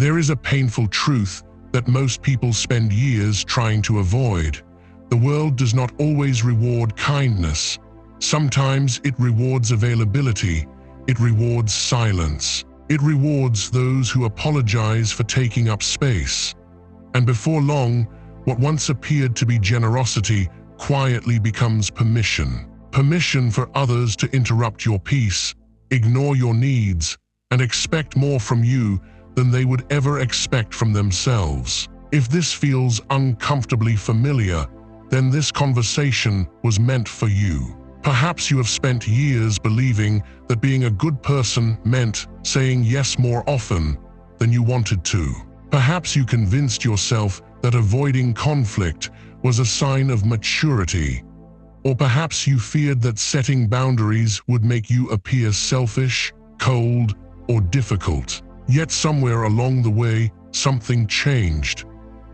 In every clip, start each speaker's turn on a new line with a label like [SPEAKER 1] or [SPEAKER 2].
[SPEAKER 1] There is a painful truth that most people spend years trying to avoid. The world does not always reward kindness. Sometimes it rewards availability. It rewards silence. It rewards those who apologize for taking up space. And before long, what once appeared to be generosity quietly becomes permission. Permission for others to interrupt your peace, ignore your needs, and expect more from you than they would ever expect from themselves. If this feels uncomfortably familiar, then this conversation was meant for you. Perhaps you have spent years believing that being a good person meant saying yes more often than you wanted to. Perhaps you convinced yourself that avoiding conflict was a sign of maturity. Or perhaps you feared that setting boundaries would make you appear selfish, cold, or difficult. Yet somewhere along the way, something changed.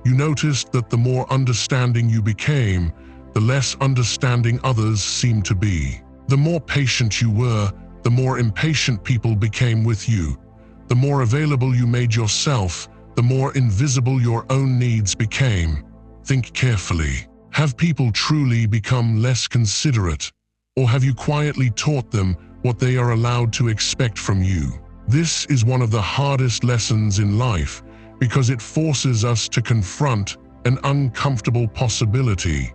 [SPEAKER 1] You noticed that the more understanding you became, the less understanding others seemed to be. The more patient you were, the more impatient people became with you. The more available you made yourself, the more invisible your own needs became. Think carefully. Have people truly become less considerate, or have you quietly taught them what they are allowed to expect from you? This is one of the hardest lessons in life because it forces us to confront an uncomfortable possibility.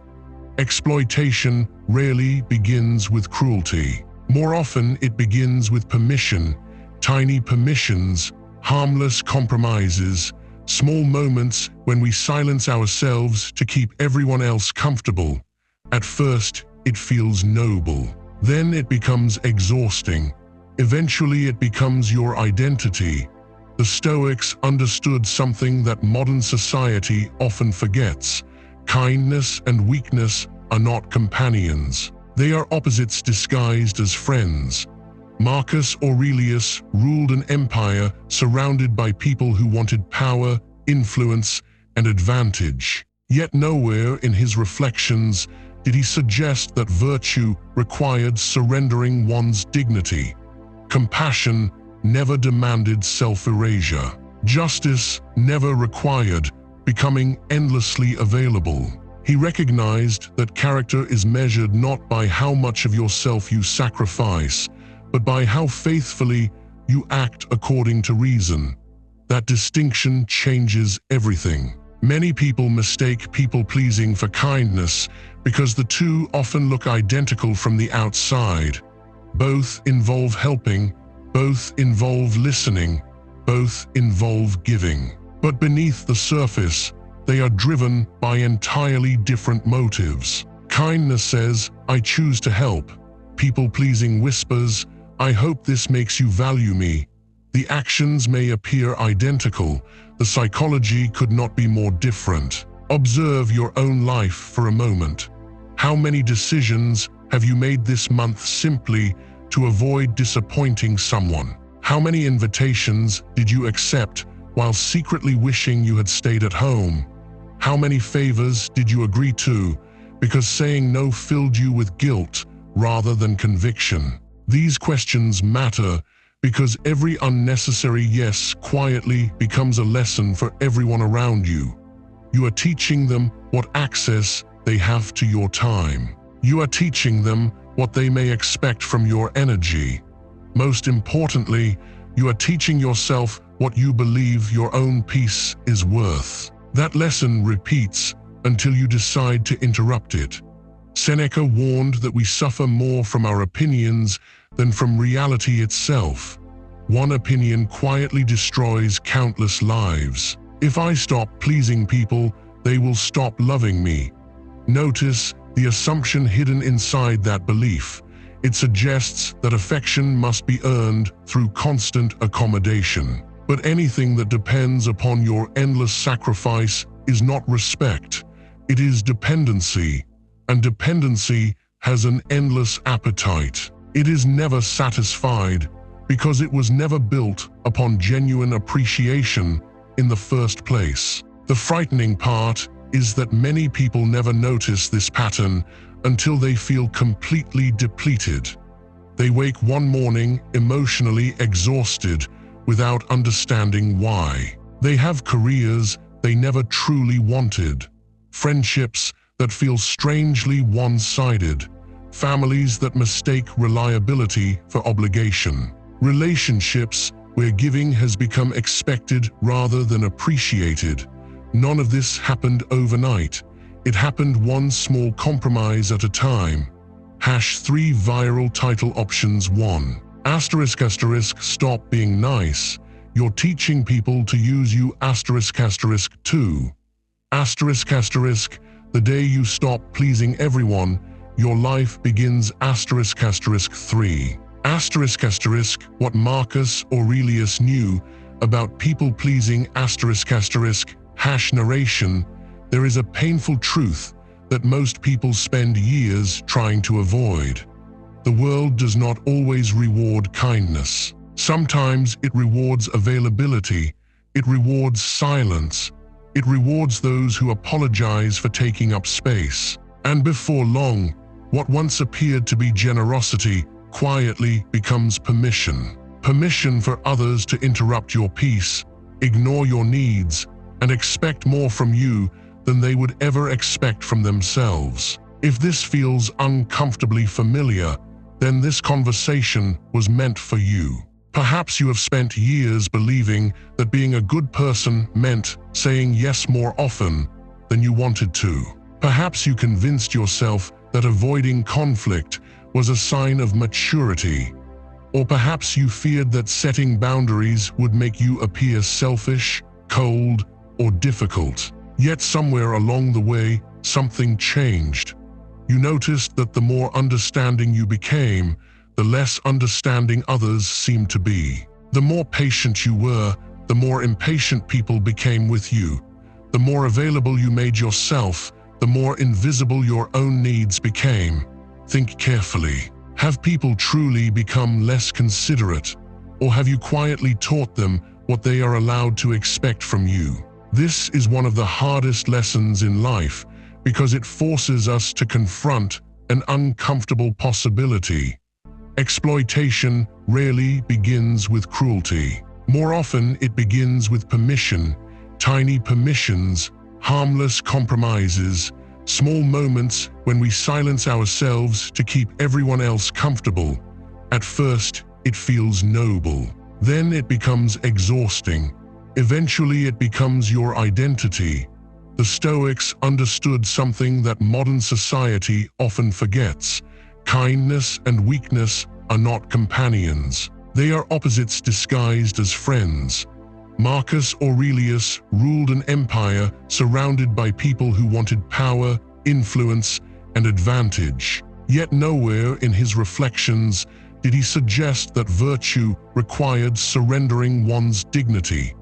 [SPEAKER 1] Exploitation rarely begins with cruelty. More often, it begins with permission, tiny permissions, harmless compromises, small moments when we silence ourselves to keep everyone else comfortable. At first, it feels noble. Then it becomes exhausting. Eventually, it becomes your identity. The Stoics understood something that modern society often forgets. Kindness and weakness are not companions. They are opposites disguised as friends. Marcus Aurelius ruled an empire surrounded by people who wanted power, influence, and advantage. Yet nowhere in his reflections did he suggest that virtue required surrendering one's dignity. Compassion never demanded self-erasure. Justice never required becoming endlessly available. He recognized that character is measured not by how much of yourself you sacrifice, but by how faithfully you act according to reason. That distinction changes everything. Many people mistake people-pleasing for kindness because the two often look identical from the outside. Both involve helping, both involve listening, both involve giving. But beneath the surface, they are driven by entirely different motives. Kindness says, "I choose to help." People-pleasing whispers, "I hope this makes you value me." The actions may appear identical. The psychology could not be more different. Observe your own life for a moment. How many decisions have you made this month simply to avoid disappointing someone? How many invitations did you accept while secretly wishing you had stayed at home? How many favors did you agree to because saying no filled you with guilt rather than conviction? These questions matter because every unnecessary yes quietly becomes a lesson for everyone around you. You are teaching them what access they have to your time. You are teaching them what they may expect from your energy. Most importantly, you are teaching yourself what you believe your own peace is worth. That lesson repeats until you decide to interrupt it. Seneca warned that we suffer more from our opinions than from reality itself. One opinion quietly destroys countless lives. If I stop pleasing people, they will stop loving me. Notice the assumption hidden inside that belief. It suggests that affection must be earned through constant accommodation. But anything that depends upon your endless sacrifice is not respect. It is dependency, and dependency has an endless appetite. It is never satisfied because it was never built upon genuine appreciation in the first place. The frightening part is that many people never notice this pattern until they feel completely depleted. They wake one morning emotionally exhausted without understanding why. They have careers they never truly wanted, friendships that feel strangely one-sided, families that mistake reliability for obligation, relationships where giving has become expected rather than appreciated. None of this happened overnight. It happened one small compromise at a time. #3 viral title options 1. ***, stop being nice. You're teaching people to use you ***2. The day you stop pleasing everyone, your life begins **3. What Marcus Aurelius knew about people-pleasing ***narration. There is a painful truth that most people spend years trying to avoid. The world does not always reward kindness. Sometimes it rewards availability, it rewards silence, it rewards those who apologize for taking up space. And before long, what once appeared to be generosity quietly becomes permission. Permission for others to interrupt your peace, ignore your needs, and expect more from you than they would ever expect from themselves. If this feels uncomfortably familiar, then this conversation was meant for you. Perhaps you have spent years believing that being a good person meant saying yes more often than you wanted to. Perhaps you convinced yourself that avoiding conflict was a sign of maturity. Or perhaps you feared that setting boundaries would make you appear selfish, cold, or difficult. Yet somewhere along the way, something changed. You noticed that the more understanding you became, the less understanding others seemed to be. The more patient you were, the more impatient people became with you. The more available you made yourself, the more invisible your own needs became. Think carefully. Have people truly become less considerate, or have you quietly taught them what they are allowed to expect from you? This is one of the hardest lessons in life because it forces us to confront an uncomfortable possibility. Exploitation rarely begins with cruelty. More often, it begins with permission, tiny permissions, harmless compromises, small moments when we silence ourselves to keep everyone else comfortable. At first, it feels noble. Then it becomes exhausting. Eventually, it becomes your identity. The Stoics understood something that modern society often forgets. Kindness and weakness are not companions. They are opposites disguised as friends. Marcus Aurelius ruled an empire surrounded by people who wanted power, influence, and advantage. Yet nowhere in his reflections did he suggest that virtue required surrendering one's dignity.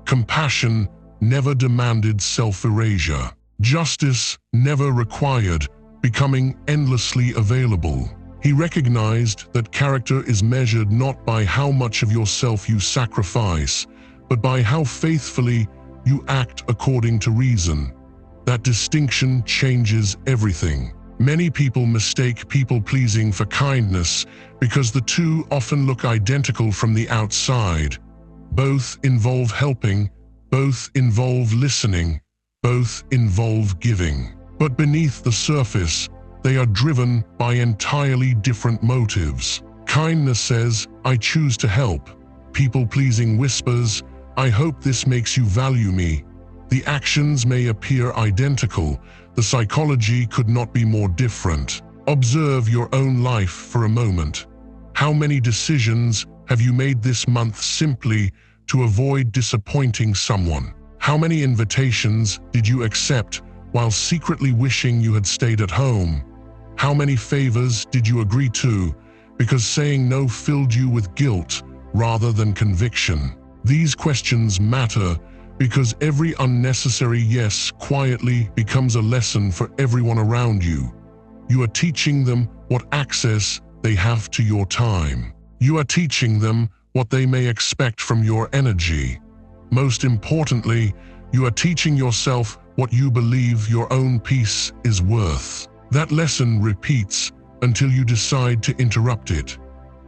[SPEAKER 1] Compassion never demanded self-erasure. Justice never required becoming endlessly available. He recognized that character is measured not by how much of yourself you sacrifice, but by how faithfully you act according to reason. That distinction changes everything. Many people mistake people-pleasing for kindness because the two often look identical from the outside. Both involve helping, both involve listening, both involve giving. But beneath the surface, they are driven by entirely different motives. Kindness says, "I choose to help." People-pleasing whispers, "I hope this makes you value me." The actions may appear identical. The psychology could not be more different. Observe your own life for a moment. How many decisions have you made this month simply to avoid disappointing someone? How many invitations did you accept while secretly wishing you had stayed at home? How many favors did you agree to because saying no filled you with guilt rather than conviction? These questions matter because every unnecessary yes quietly becomes a lesson for everyone around you. You are teaching them what access they have to your time. You are teaching them what they may expect from your energy. Most importantly, you are teaching yourself what you believe your own peace is worth. That lesson repeats until you decide to interrupt it.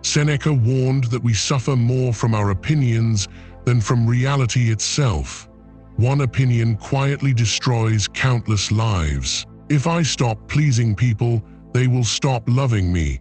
[SPEAKER 1] Seneca warned that we suffer more from our opinions than from reality itself. One opinion quietly destroys countless lives. If I stop pleasing people, they will stop loving me.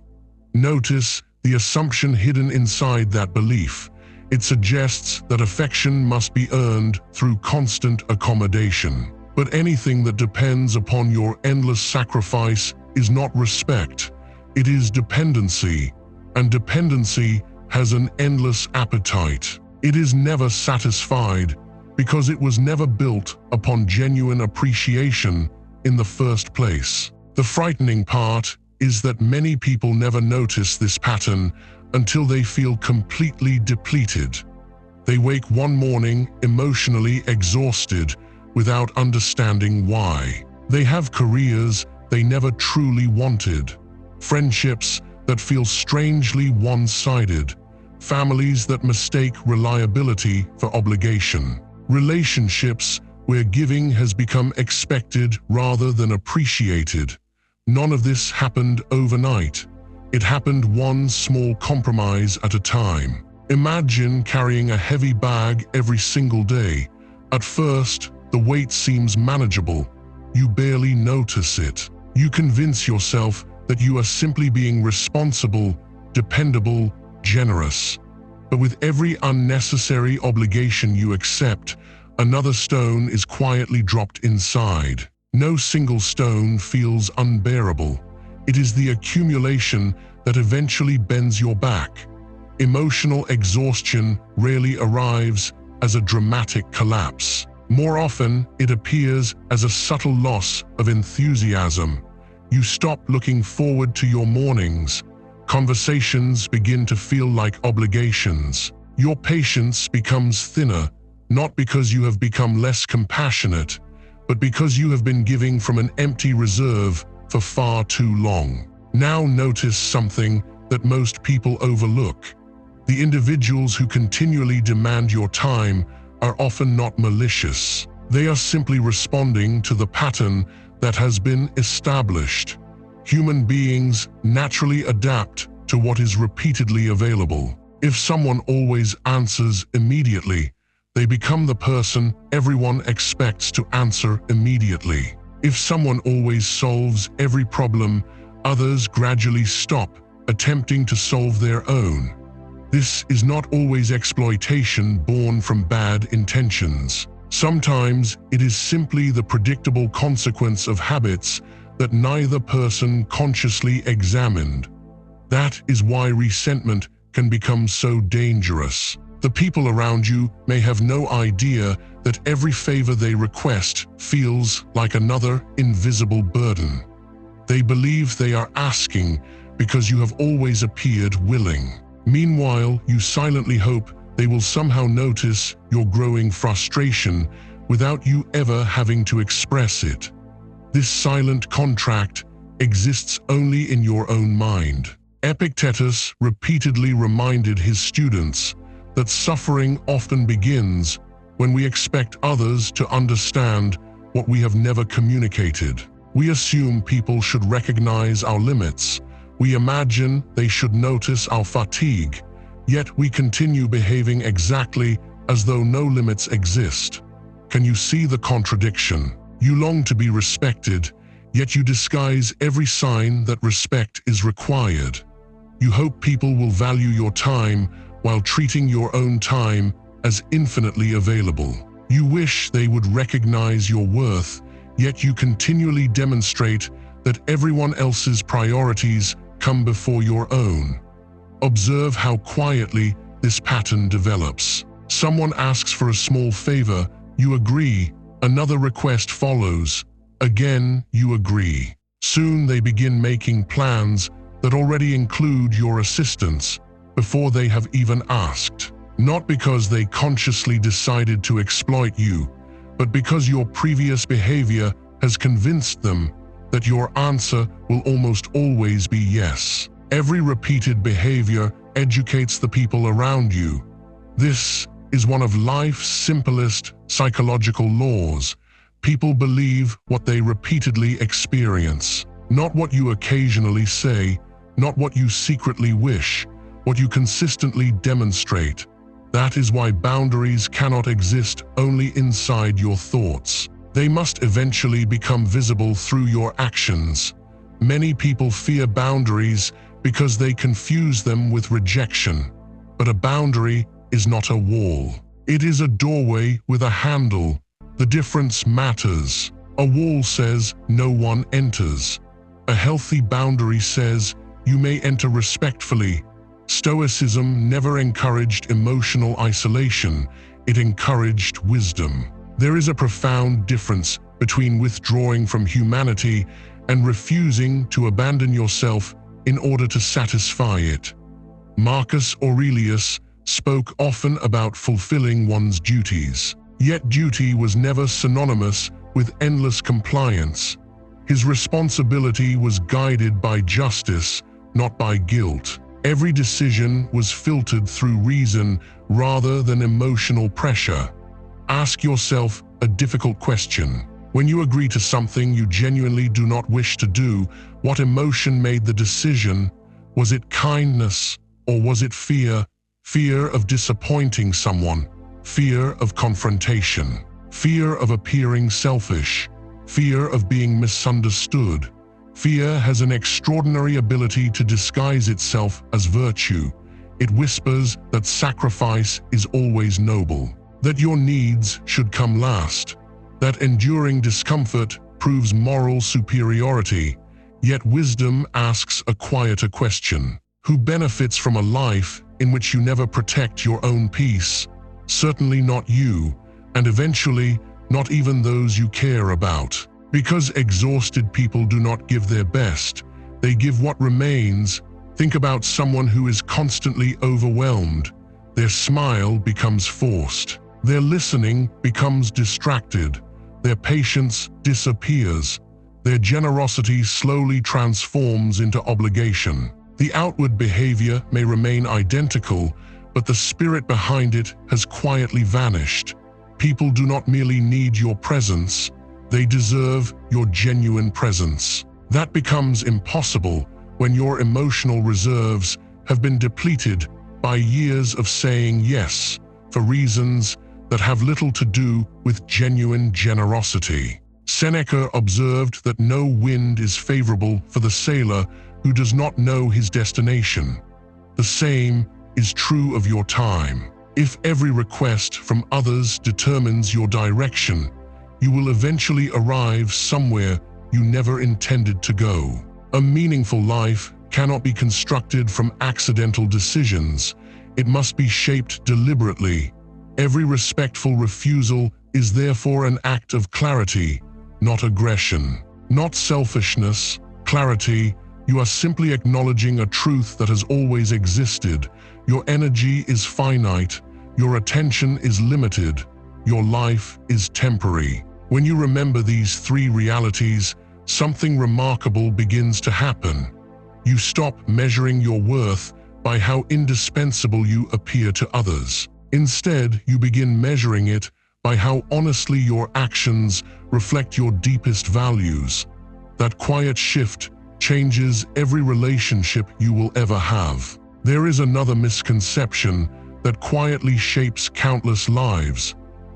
[SPEAKER 1] Notice the assumption hidden inside that belief. It suggests that affection must be earned through constant accommodation. But anything that depends upon your endless sacrifice is not respect. It is dependency, and dependency has an endless appetite. It is never satisfied because it was never built upon genuine appreciation in the first place. The frightening part is that many people never notice this pattern until they feel completely depleted. They wake one morning emotionally exhausted without understanding why. They have careers they never truly wanted, friendships that feel strangely one-sided, families that mistake reliability for obligation, relationships where giving has become expected rather than appreciated. None of this happened overnight. It happened one small compromise at a time. Imagine carrying a heavy bag every single day. At first, the weight seems manageable. You barely notice it. You convince yourself that you are simply being responsible, dependable, generous. But with every unnecessary obligation you accept, another stone is quietly dropped inside. No single stone feels unbearable. It is the accumulation that eventually bends your back. Emotional exhaustion rarely arrives as a dramatic collapse. More often, it appears as a subtle loss of enthusiasm. You stop looking forward to your mornings. Conversations begin to feel like obligations. Your patience becomes thinner, not because you have become less compassionate, but because you have been giving from an empty reserve for far too long. Now notice something that most people overlook. The individuals who continually demand your time are often not malicious. They are simply responding to the pattern that has been established. Human beings naturally adapt to what is repeatedly available. If someone always answers immediately, they become the person everyone expects to answer immediately. If someone always solves every problem, others gradually stop attempting to solve their own. This is not always exploitation born from bad intentions. Sometimes it is simply the predictable consequence of habits that neither person consciously examined. That is why resentment can become so dangerous. The people around you may have no idea that every favor they request feels like another invisible burden. They believe they are asking because you have always appeared willing. Meanwhile, you silently hope they will somehow notice your growing frustration without you ever having to express it. This silent contract exists only in your own mind. Epictetus repeatedly reminded his students that suffering often begins when we expect others to understand what we have never communicated. We assume people should recognize our limits. We imagine they should notice our fatigue, yet we continue behaving exactly as though no limits exist. Can you see the contradiction? You long to be respected, yet you disguise every sign that respect is required. You hope people will value your time while treating your own time as infinitely available. You wish they would recognize your worth, yet you continually demonstrate that everyone else's priorities come before your own. Observe how quietly this pattern develops. Someone asks for a small favor, you agree. Another request follows. Again, you agree. Soon they begin making plans that already include your assistance before they have even asked. Not because they consciously decided to exploit you, but because your previous behavior has convinced them that your answer will almost always be yes. Every repeated behavior educates the people around you. This is one of life's simplest psychological laws. People believe what they repeatedly experience, not what you occasionally say, not what you secretly wish, what you consistently demonstrate. That is why boundaries cannot exist only inside your thoughts. They must eventually become visible through your actions. Many people fear boundaries because they confuse them with rejection. But a boundary is not a wall. It is a doorway with a handle. The difference matters. A wall says no one enters. A healthy boundary says you may enter respectfully. Stoicism never encouraged emotional isolation. It encouraged wisdom. There is a profound difference between withdrawing from humanity and refusing to abandon yourself in order to satisfy it. Marcus Aurelius spoke often about fulfilling one's duties. Yet duty was never synonymous with endless compliance. His responsibility was guided by justice, not by guilt. Every decision was filtered through reason rather than emotional pressure. Ask yourself a difficult question. When you agree to something you genuinely do not wish to do, what emotion made the decision? Was it kindness or was it fear? Fear of disappointing someone, fear of confrontation, fear of appearing selfish, fear of being misunderstood. Fear has an extraordinary ability to disguise itself as virtue. It whispers that sacrifice is always noble, that your needs should come last, that enduring discomfort proves moral superiority. Yet wisdom asks a quieter question. Who benefits from a life in which you never protect your own peace? Certainly not you, and eventually not even those you care about. Because exhausted people do not give their best, they give what remains. Think about someone who is constantly overwhelmed. Their smile becomes forced. Their listening becomes distracted. Their patience disappears. Their generosity slowly transforms into obligation. The outward behavior may remain identical, but the spirit behind it has quietly vanished. People do not merely need your presence, they deserve your genuine presence. That becomes impossible when your emotional reserves have been depleted by years of saying yes for reasons that have little to do with genuine generosity. Seneca observed that no wind is favorable for the sailor who does not know his destination. The same is true of your time. If every request from others determines your direction, you will eventually arrive somewhere you never intended to go. A meaningful life cannot be constructed from accidental decisions. It must be shaped deliberately. Every respectful refusal is therefore an act of clarity, not aggression, not selfishness. Clarity. You are simply acknowledging a truth that has always existed. Your energy is finite. Your attention is limited. Your life is temporary. When you remember these three realities, something remarkable begins to happen. You stop measuring your worth by how indispensable you appear to others. Instead, you begin measuring it by how honestly your actions reflect your deepest values. That quiet shift changes every relationship you will ever have. There is another misconception that quietly shapes countless lives.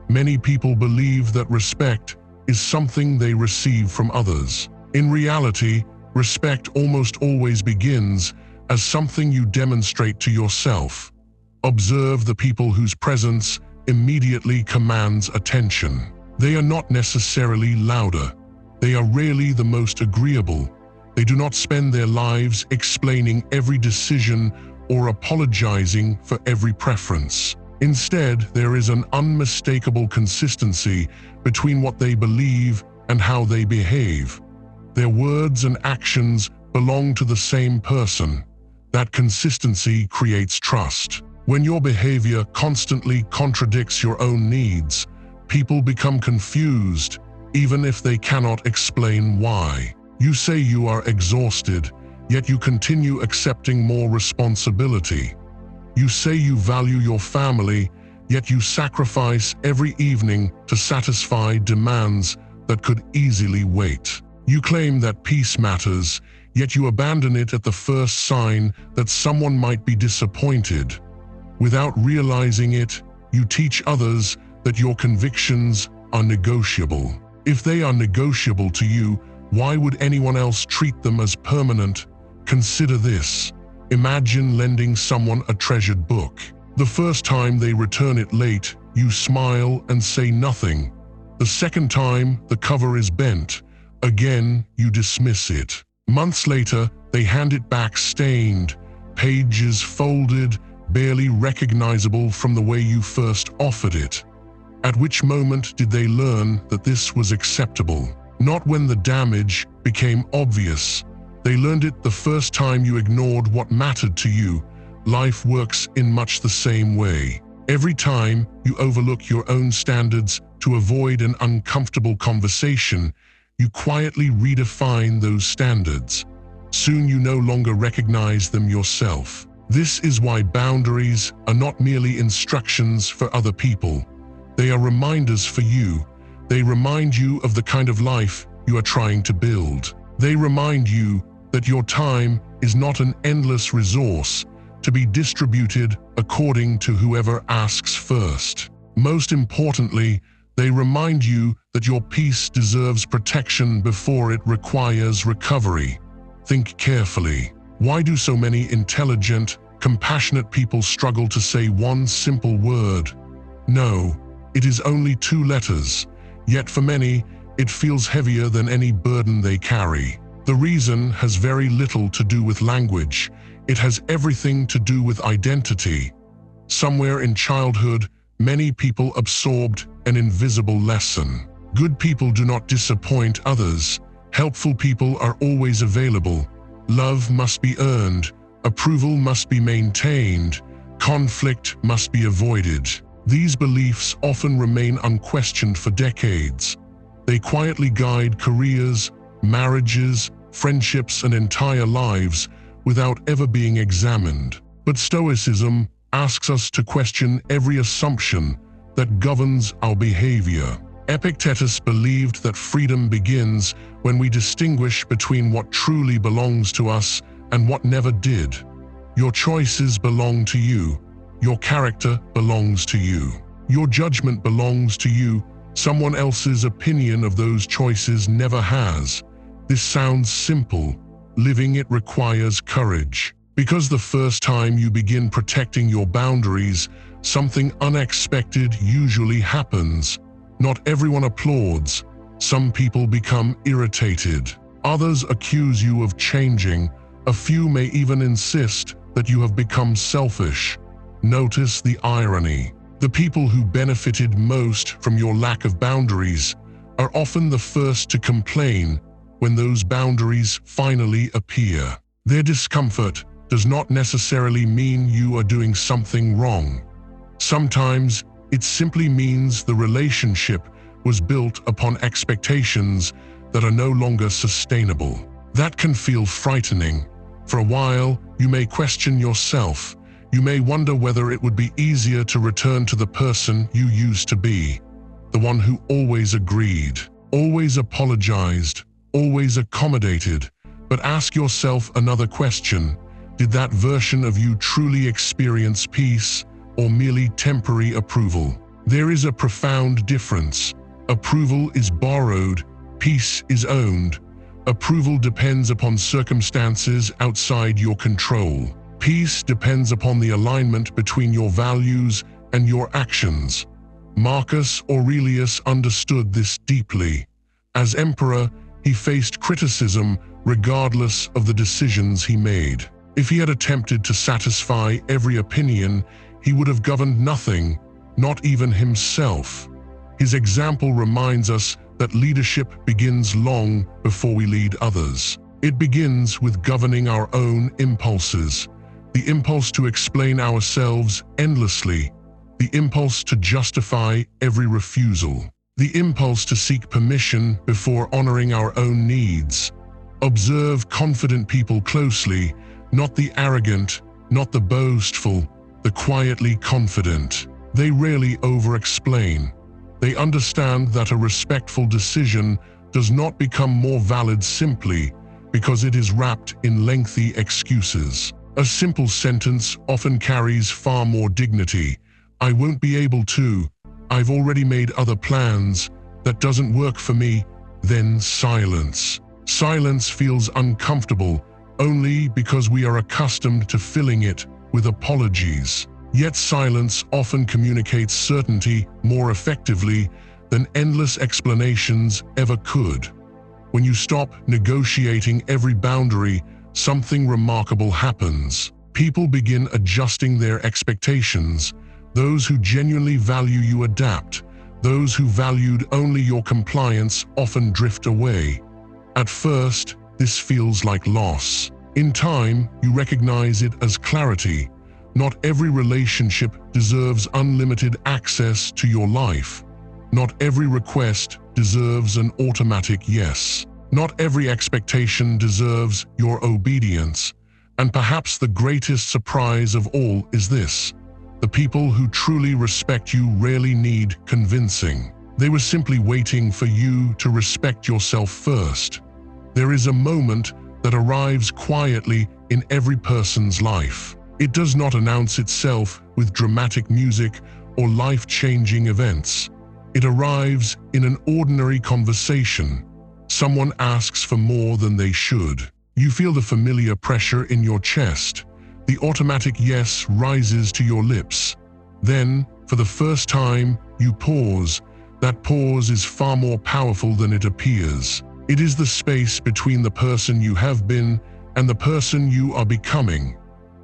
[SPEAKER 1] Many people believe that respect is something they receive from others. In reality, respect almost always begins as something you demonstrate to yourself. Observe the people whose presence immediately commands attention. They are not necessarily louder. They are rarely the most agreeable. They do not spend their lives explaining every decision or apologizing for every preference. Instead, there is an unmistakable consistency between what they believe and how they behave. Their words and actions belong to the same person. That consistency creates trust. When your behavior constantly contradicts your own needs, people become confused, even if they cannot explain why. You say you are exhausted, yet you continue accepting more responsibility. You say you value your family, yet you sacrifice every evening to satisfy demands that could easily wait. You claim that peace matters, yet you abandon it at the first sign that someone might be disappointed. Without realizing it, you teach others that your convictions are negotiable. If they are negotiable to you, why would anyone else treat them as permanent? Consider this. Imagine lending someone a treasured book. The first time they return it late, you smile and say nothing. The second time, the cover is bent. Again, you dismiss it. Months later, they hand it back stained, pages folded, barely recognizable from the way you first offered it. At which moment did they learn that this was acceptable? Not when the damage became obvious. They learned it the first time you ignored what mattered to you. Life works in much the same way. Every time you overlook your own standards to avoid an uncomfortable conversation, you quietly redefine those standards. Soon you no longer recognize them yourself. This is why boundaries are not merely instructions for other people. They are reminders for you. They remind you of the kind of life you are trying to build. They remind you that your time is not an endless resource to be distributed according to whoever asks first. Most importantly, they remind you that your peace deserves protection before it requires recovery. Think carefully. Why do so many intelligent, compassionate people struggle to say one simple word? No, it is only 2 letters, yet for many, it feels heavier than any burden they carry. The reason has very little to do with language. It has everything to do with identity. Somewhere in childhood, many people absorbed an invisible lesson. Good people do not disappoint others. Helpful people are always available. Love must be earned. Approval must be maintained. Conflict must be avoided. These beliefs often remain unquestioned for decades. They quietly guide careers, marriages, friendships, and entire lives without ever being examined. But Stoicism asks us to question every assumption that governs our behavior. Epictetus believed that freedom begins when we distinguish between what truly belongs to us and what never did. Your choices belong to you. Your character belongs to you. Your judgment belongs to you. Someone else's opinion of those choices never has. This sounds simple. Living it requires courage. Because the first time you begin protecting your boundaries, something unexpected usually happens. Not everyone applauds. Some people become irritated. Others accuse you of changing. A few may even insist that you have become selfish. Notice the irony. The people who benefited most from your lack of boundaries are often the first to complain when those boundaries finally appear. Their discomfort does not necessarily mean you are doing something wrong. Sometimes it simply means the relationship was built upon expectations that are no longer sustainable. That can feel frightening. For a while, you may question yourself. You may wonder whether it would be easier to return to the person you used to be, the one who always agreed, always apologized, always accommodated. But ask yourself another question. Did that version of you truly experience peace or merely temporary approval? There is a profound difference. Approval is borrowed, peace is owned. Approval depends upon circumstances outside your control. Peace depends upon the alignment between your values and your actions. Marcus Aurelius understood this deeply. As emperor, he faced criticism regardless of the decisions he made. If he had attempted to satisfy every opinion, he would have governed nothing, not even himself. His example reminds us that leadership begins long before we lead others. It begins with governing our own impulses. The impulse to explain ourselves endlessly. The impulse to justify every refusal. The impulse to seek permission before honoring our own needs. Observe confident people closely, not the arrogant, not the boastful, the quietly confident. They rarely over-explain. They understand that a respectful decision does not become more valid simply because it is wrapped in lengthy excuses. A simple sentence often carries far more dignity. I won't be able to. I've already made other plans. That doesn't work for me. Then silence. Silence feels uncomfortable only because we are accustomed to filling it with apologies. Yet silence often communicates certainty more effectively than endless explanations ever could. When you stop negotiating every boundary, something remarkable happens. People begin adjusting their expectations. Those who genuinely value you adapt. Those who valued only your compliance often drift away. At first, this feels like loss. In time, you recognize it as clarity. Not every relationship deserves unlimited access to your life. Not every request deserves an automatic yes. Not every expectation deserves your obedience. And perhaps the greatest surprise of all is this: the people who truly respect you rarely need convincing. They were simply waiting for you to respect yourself first. There is a moment that arrives quietly in every person's life. It does not announce itself with dramatic music or life-changing events. It arrives in an ordinary conversation. Someone asks for more than they should. You feel the familiar pressure in your chest. The automatic yes rises to your lips. Then, for the first time, you pause. That pause is far more powerful than it appears. It is the space between the person you have been and the person you are becoming.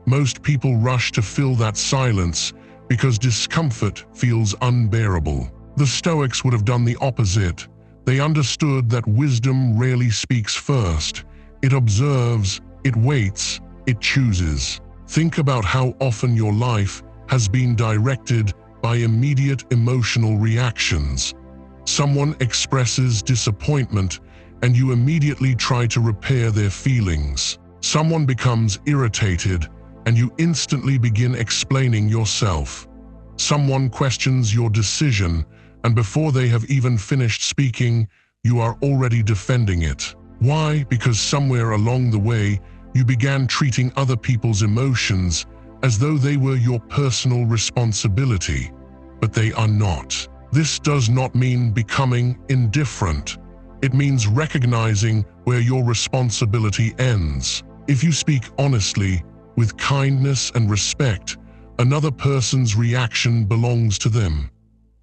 [SPEAKER 1] Most people rush to fill that silence because discomfort feels unbearable. The Stoics would have done the opposite. They understood that wisdom rarely speaks first. It observes, it waits, it chooses. Think about how often your life has been directed by immediate emotional reactions. Someone expresses disappointment, and you immediately try to repair their feelings. Someone becomes irritated, and you instantly begin explaining yourself. Someone questions your decision, and before they have even finished speaking, you are already defending it. Why? Because somewhere along the way, you began treating other people's emotions as though they were your personal responsibility. But they are not. This does not mean becoming indifferent. It means recognizing where your responsibility ends. If you speak honestly, with kindness and respect, another person's reaction belongs to them.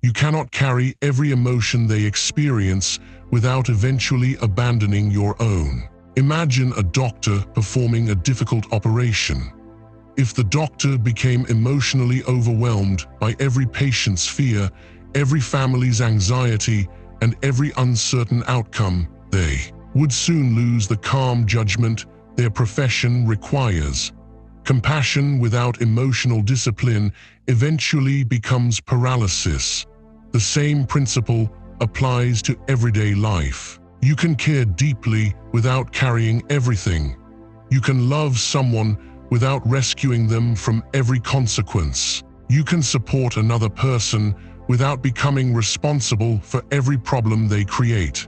[SPEAKER 1] You cannot carry every emotion they experience without eventually abandoning your own. Imagine a doctor performing a difficult operation. If the doctor became emotionally overwhelmed by every patient's fear, every family's anxiety, and every uncertain outcome, they would soon lose the calm judgment their profession requires. Compassion without emotional discipline eventually becomes paralysis. The same principle applies to everyday life. You can care deeply without carrying everything. You can love someone without rescuing them from every consequence. You can support another person without becoming responsible for every problem they create.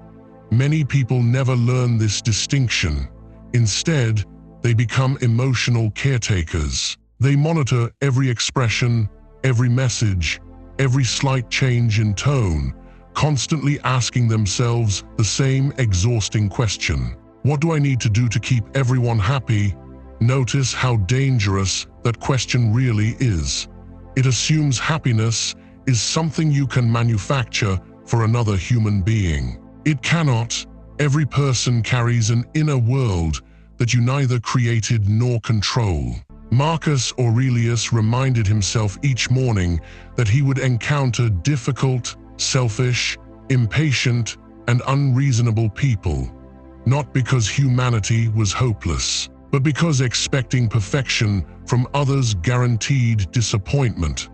[SPEAKER 1] Many people never learn this distinction. Instead, they become emotional caretakers. They monitor every expression, every message, every slight change in tone, constantly asking themselves the same exhausting question: what do I need to do to keep everyone happy? Notice how dangerous that question really is. It assumes happiness is something you can manufacture for another human being. It cannot. Every person carries an inner world that you neither created nor control. Marcus Aurelius reminded himself each morning that he would encounter difficult, selfish, impatient, and unreasonable people, not because humanity was hopeless, but because expecting perfection from others guaranteed disappointment.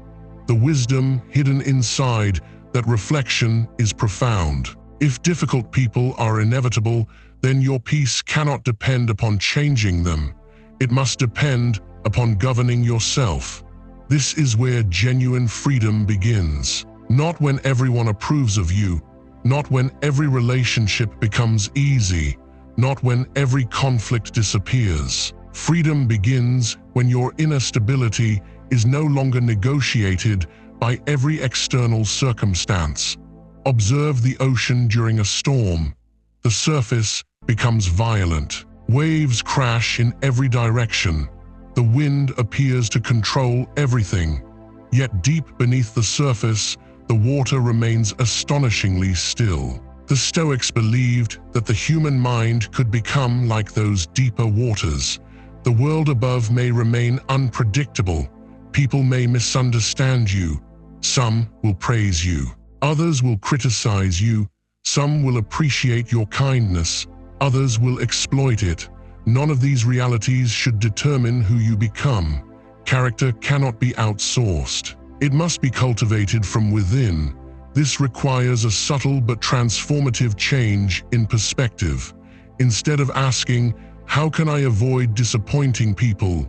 [SPEAKER 1] The wisdom hidden inside that reflection is profound. If difficult people are inevitable, then your peace cannot depend upon changing them. It must depend upon governing yourself. This is where genuine freedom begins. Not when everyone approves of you, not when every relationship becomes easy, not when every conflict disappears. Freedom begins when your inner stability is no longer negotiated by every external circumstance. Observe the ocean during a storm. The surface becomes violent. Waves crash in every direction. The wind appears to control everything. Yet deep beneath the surface, the water remains astonishingly still. The Stoics believed that the human mind could become like those deeper waters. The world above may remain unpredictable. People may misunderstand you. Some will praise you. Others will criticize you. Some will appreciate your kindness. Others will exploit it. None of these realities should determine who you become. Character cannot be outsourced. It must be cultivated from within. This requires a subtle but transformative change in perspective. Instead of asking, "How can I avoid disappointing people?"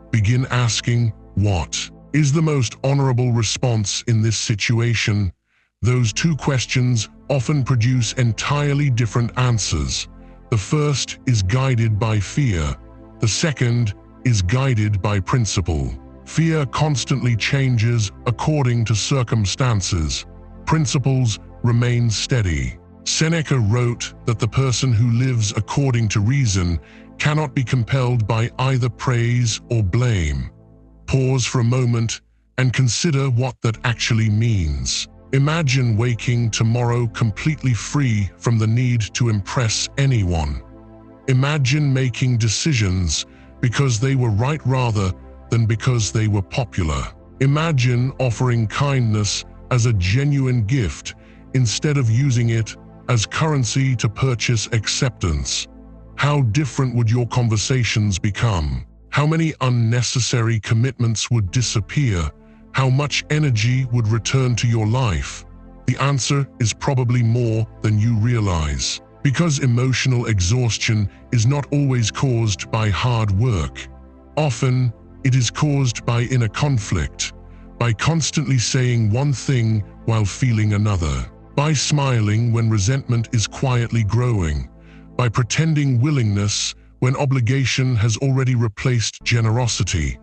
[SPEAKER 1] begin asking, "What is the most honorable response in this situation?" Those two questions often produce entirely different answers. The first is guided by fear. The second is guided by principle. Fear constantly changes according to circumstances. Principles remain steady. Seneca wrote that the person who lives according to reason cannot be compelled by either praise or blame. Pause for a moment and consider what that actually means. Imagine waking tomorrow completely free from the need to impress anyone. Imagine making decisions because they were right rather than because they were popular. Imagine offering kindness as a genuine gift instead of using it as currency to purchase acceptance. How different would your conversations become? How many unnecessary commitments would disappear? How much energy would return to your life? The answer is probably more than you realize. Because emotional exhaustion is not always caused by hard work. Often, it is caused by inner conflict, by constantly saying one thing while feeling another, by smiling when resentment is quietly growing, by pretending willingness when obligation has already replaced generosity.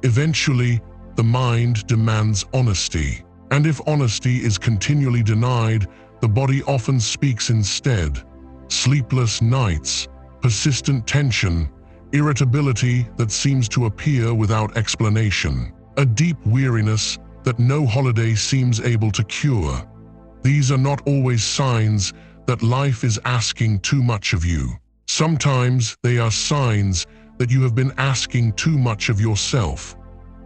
[SPEAKER 1] Eventually, the mind demands honesty. And if honesty is continually denied, the body often speaks instead. Sleepless nights, persistent tension, irritability that seems to appear without explanation, a deep weariness that no holiday seems able to cure. These are not always signs that life is asking too much of you. Sometimes they are signs that you have been asking too much of yourself.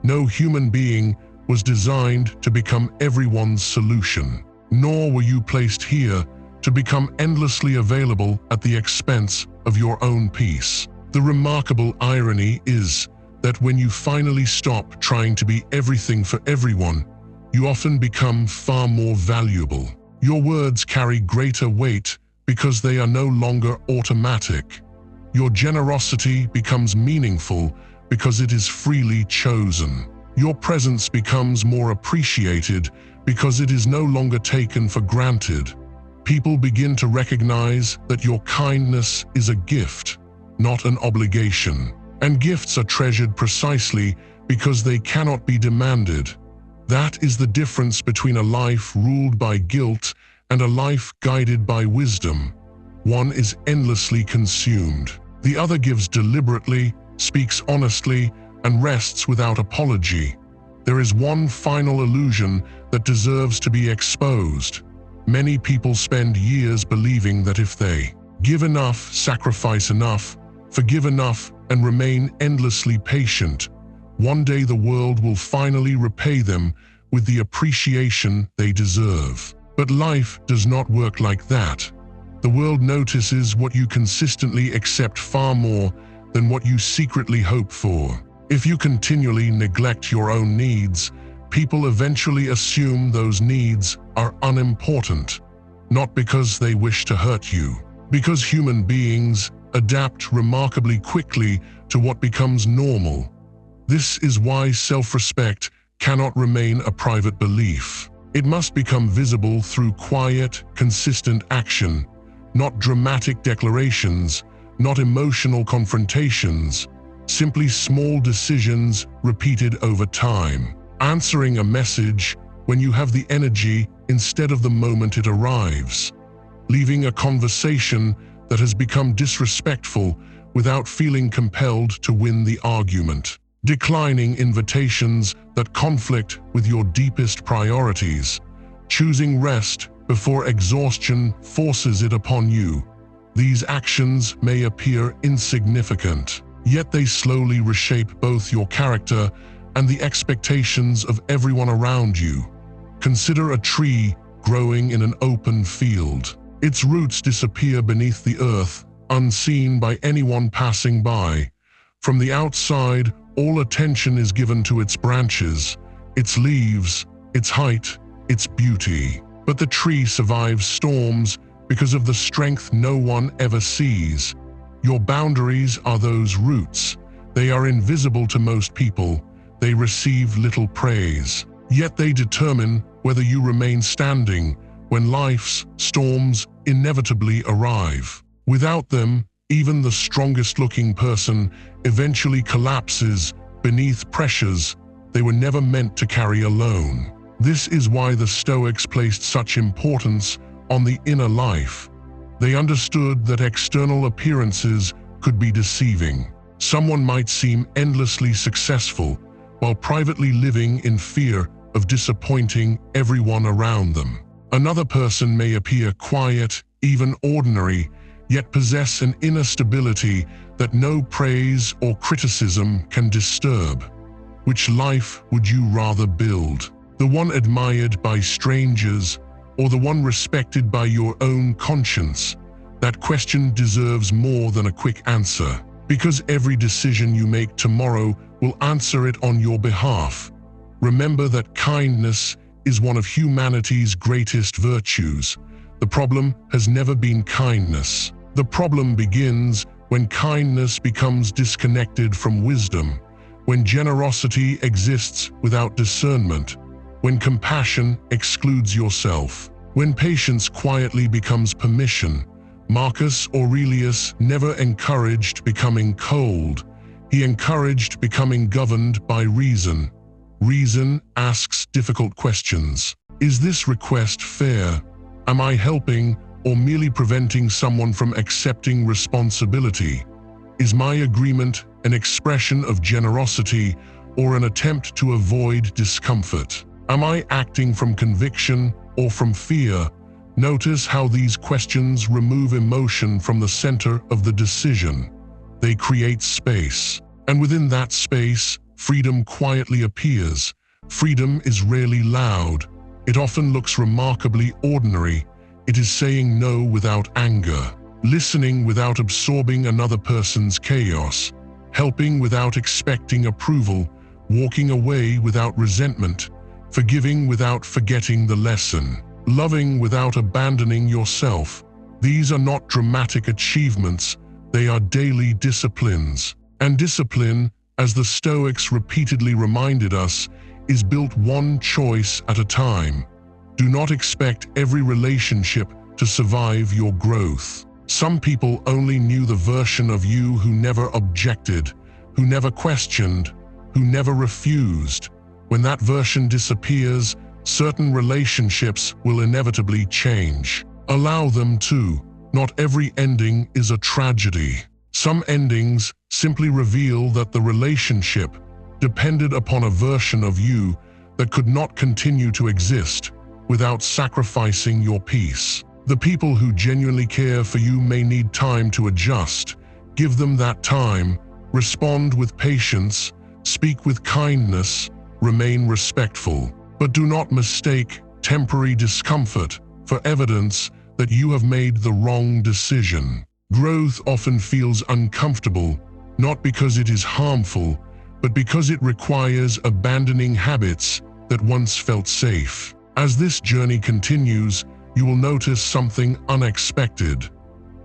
[SPEAKER 1] No human being was designed to become everyone's solution, nor were you placed here to become endlessly available at the expense of your own peace. The remarkable irony is that when you finally stop trying to be everything for everyone, you often become far more valuable. Your words carry greater weight because they are no longer automatic. Your generosity becomes meaningful because it is freely chosen. Your presence becomes more appreciated because it is no longer taken for granted. People begin to recognize that your kindness is a gift, not an obligation. And gifts are treasured precisely because they cannot be demanded. That is the difference between a life ruled by guilt and a life guided by wisdom. One is endlessly consumed. The other gives deliberately, speaks honestly, and rests without apology. There is one final illusion that deserves to be exposed. Many people spend years believing that if they give enough, sacrifice enough, forgive enough, and remain endlessly patient, one day the world will finally repay them with the appreciation they deserve. But life does not work like that. The world notices what you consistently accept far more than what you secretly hope for. If you continually neglect your own needs, people eventually assume those needs are unimportant, not because they wish to hurt you, because human beings adapt remarkably quickly to what becomes normal. This is why self-respect cannot remain a private belief. It must become visible through quiet, consistent action, not dramatic declarations, not emotional confrontations, simply small decisions repeated over time. Answering a message when you have the energy instead of the moment it arrives. Leaving a conversation that has become disrespectful without feeling compelled to win the argument. Declining invitations that conflict with your deepest priorities. Choosing rest before exhaustion forces it upon you. These actions may appear insignificant, yet they slowly reshape both your character and the expectations of everyone around you. Consider a tree growing in an open field. Its roots disappear beneath the earth, unseen by anyone passing by. From the outside, all attention is given to its branches, its leaves, its height, its beauty. But the tree survives storms because of the strength no one ever sees. Your boundaries are those roots. They are invisible to most people. They receive little praise. Yet they determine whether you remain standing when life's storms inevitably arrive. Without them, even the strongest-looking person eventually collapses beneath pressures they were never meant to carry alone. This is why the Stoics placed such importance on the inner life. They understood that external appearances could be deceiving. Someone might seem endlessly successful while privately living in fear of disappointing everyone around them. Another person may appear quiet, even ordinary, yet possess an inner stability that no praise or criticism can disturb. Which life would you rather build? The one admired by strangers, or the one respected by your own conscience? That question deserves more than a quick answer, because every decision you make tomorrow will answer it on your behalf. Remember that kindness is one of humanity's greatest virtues. The problem has never been kindness. The problem begins when kindness becomes disconnected from wisdom, when generosity exists without discernment, when compassion excludes yourself, when patience quietly becomes permission. Marcus Aurelius never encouraged becoming cold. He encouraged becoming governed by reason. Reason asks difficult questions. Is this request fair? Am I helping or merely preventing someone from accepting responsibility? Is my agreement an expression of generosity or an attempt to avoid discomfort? Am I acting from conviction or from fear? Notice how these questions remove emotion from the center of the decision. They create space, and within that space, freedom quietly appears. Freedom is rarely loud. It often looks remarkably ordinary. It is saying no without anger, listening without absorbing another person's chaos, helping without expecting approval, walking away without resentment, forgiving without forgetting the lesson, loving without abandoning yourself. These are not dramatic achievements, they are daily disciplines. And discipline, as the Stoics repeatedly reminded us, is built one choice at a time. Do not expect every relationship to survive your growth. Some people only knew the version of you who never objected, who never questioned, who never refused. When that version disappears, certain relationships will inevitably change. Allow them to. Not every ending is a tragedy. Some endings simply reveal that the relationship depended upon a version of you that could not continue to exist without sacrificing your peace. The people who genuinely care for you may need time to adjust. Give them that time. Respond with patience. Speak with kindness. Remain respectful. But do not mistake temporary discomfort for evidence that you have made the wrong decision. Growth often feels uncomfortable, not because it is harmful, but because it requires abandoning habits that once felt safe. As this journey continues, you will notice something unexpected.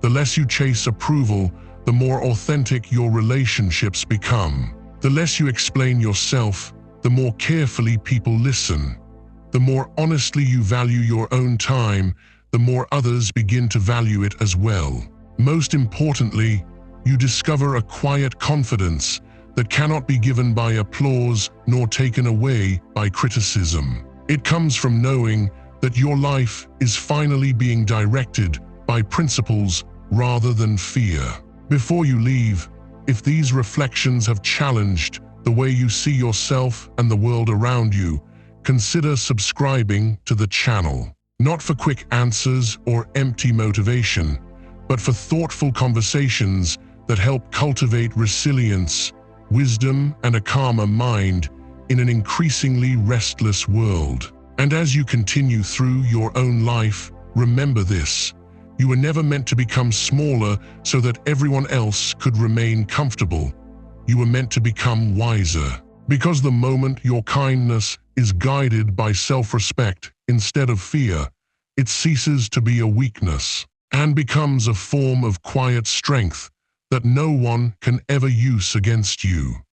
[SPEAKER 1] The less you chase approval, the more authentic your relationships become. The less you explain yourself, the more carefully people listen. The more honestly you value your own time, the more others begin to value it as well. Most importantly, You discover a quiet confidence that cannot be given by applause nor taken away by criticism. It comes from knowing that your life is finally being directed by principles rather than fear. Before you leave, if these reflections have challenged the way you see yourself and the world around you, consider subscribing to the channel. Not for quick answers or empty motivation, but for thoughtful conversations that help cultivate resilience, wisdom, and a calmer mind in an increasingly restless world. And as you continue through your own life, remember this: you were never meant to become smaller so that everyone else could remain comfortable. You were meant to become wiser. Because the moment your kindness is guided by self-respect instead of fear, it ceases to be a weakness and becomes a form of quiet strength that no one can ever use against you.